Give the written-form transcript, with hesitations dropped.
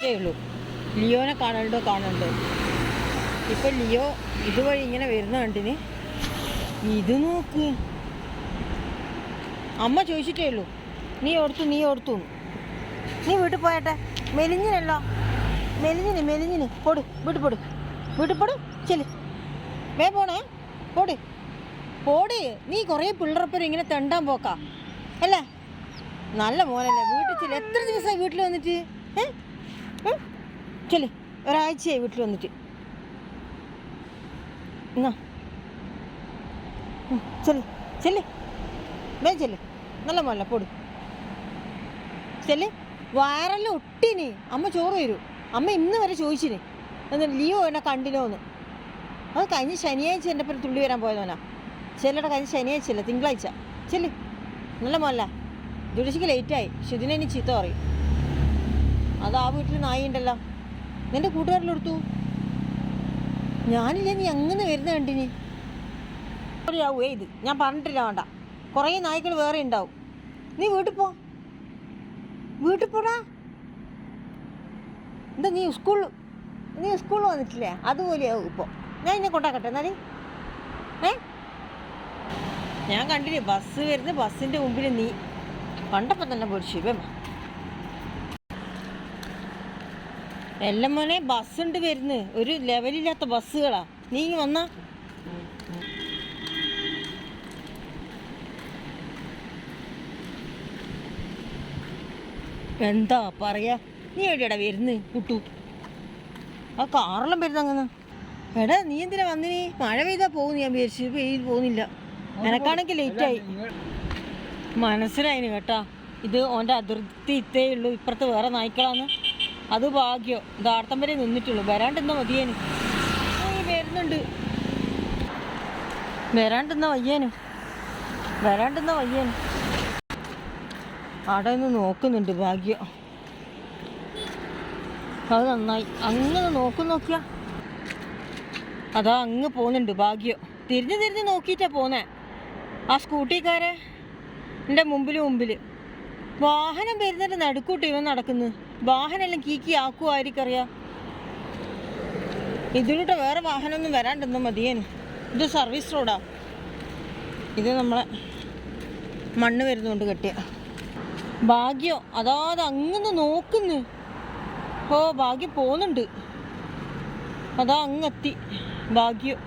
ചോദിച്ചിട്ടേ ഉള്ളൂ ലിയോനെ കാണണ്ടോ. ഇപ്പം ലിയോ ഇതുവഴി ഇങ്ങനെ വരുന്ന കണ്ടിന്. ഇത് നോക്ക്, അമ്മ ചോദിച്ചിട്ടേ ഉള്ളൂ നീ ഓർത്തു നീ വീട്ടിൽ പോയട്ടെ. മെലിഞ്ഞിനല്ലോ, മെലിഞ്ഞിന് പൊട് വീട്ടിൽ പൊട് ചെല്, പോണേ പോട്. നീ കുറേ പിള്ളേരപ്പുറം ഇങ്ങനെ തെണ്ടാൻ പോക്കാ അല്ലേ? നല്ല മോനല്ലേ, വീട്ടിൽ ചെല്. എത്ര ദിവസമായി വീട്ടിൽ വന്നിട്ട്? ചെല്, ഒരാഴ്ചയായി വീട്ടിൽ വന്നിട്ട്. എന്നാ ചെല് നല്ല മോനല്ലേ, പൊട് ചെല്. വയറെല്ലാം ഒട്ടിന്. അമ്മ ചോറ് തരും. അമ്മ ഇന്ന് വരെ ചോദിച്ചിന് എന്നിട്ട് ലിയോ എന്നെ കണ്ടിനോന്ന്. അത് കഴിഞ്ഞ ശനിയാഴ്ച എൻ്റെ പേര് തുള്ളി വരാൻ പോയതോനാ. ചെല്ലയുടെ കഴിഞ്ഞ ശനിയാഴ്ചയല്ല, തിങ്കളാഴ്ച. ചെല്, നല്ല മോനല്ല. ജുഡിഷിക്ക് ലേറ്റായി. ശുദിനെ ഇനി ചീത്ത പറയും. അത് ആ വീട്ടിൽ നായി ഉണ്ടല്ലോ, നിൻ്റെ കൂട്ടുകാരിലെടുത്തു. ഞാനില്ല, നീ അങ്ങനെ വരുന്ന കണ്ടിനി. ആവേ ഇത് ഞാൻ പറഞ്ഞിട്ടില്ല, വേണ്ട. കുറേ നായ്ക്കൾ വേറെ ഉണ്ടാവും. നീ വീട്ടിൽ പോടാ. എന്താ നീ സ്കൂളിൽ വന്നിട്ടില്ലേ? അതുപോലെയാവും ഇപ്പോൾ. ഞാൻ ഇന്നെ കൊണ്ടാക്കട്ടെ എന്നാല്. ഞാൻ കണ്ടില്ലേ ബസ് വരുന്ന, ബസ്സിൻ്റെ മുമ്പിൽ നീ കണ്ടപ്പോൾ തന്നെ പൊടിച്ചു. എല്ലാം മോനെ ബസ്സുണ്ട് വരുന്നത്, ഒരു ലെവലില്ലാത്ത ബസ്സുകളാ. നീ വന്നാ എന്താ പറയാ? നീ എവിടെയാടാ വരുന്നത് കുട്ടു? ആ കാറെല്ലാം വരുന്ന അങ്ങനെ. എടാ നീ എന്തിനാ വന്നിനി? മഴ പെയ്താൽ പോകുന്നു ഞാൻ വിചാരിച്ചു. പോകുന്നില്ല. എനക്കാണെങ്കിൽ ലേറ്റായി. മനസ്സിലായിന് കേട്ടാ, ഇത് ഓൻ്റെ അതിർത്തി ഇത്തേ ഉള്ളൂ, ഇപ്പുറത്ത് വേറെ നായ്ക്കളാന്ന്. അത് ഭാഗ്യം. ദാർത്തം വരെ നിന്നിട്ടുള്ളൂ. വരാണ്ടെന്നാ മതിയേന്. വരാണ്ടെന്നാ വയ്യേന്. അവിടെ നിന്ന് നോക്കുന്നുണ്ട്, ഭാഗ്യം. അത് നന്നായി. അങ്ങനെ നോക്കിയാ അതാ അങ്ങ് പോകുന്നുണ്ട്, ഭാഗ്യം. തിരിഞ്ഞ് നോക്കിയിട്ടാ പോന്നേ. ആ സ്കൂട്ടിക്കാരെ എൻ്റെ മുമ്പിൽ വാഹനം വരുന്നതിൻ്റെ നടുക്കൂട്ട് ഇവൻ നടക്കുന്നു. വാഹനമെല്ലാം കീക്കി ആക്കുമോ ആയിരിക്കറിയാം. ഇതിലൂടെ വേറെ വാഹനമൊന്നും വരാണ്ടെന്നോ മതിയേന്. ഇത് സർവീസ് റോഡാ. ഇത് നമ്മളെ മണ്ണ് വരുന്നതുകൊണ്ട് കെട്ടിയ ഭാഗ്യം. അതാത് അങ്ങനെ നോക്കുന്നു. ഓ ഭാഗ്യം പോകുന്നുണ്ട്. അതാ അങ്ങെത്തി, ഭാഗ്യം.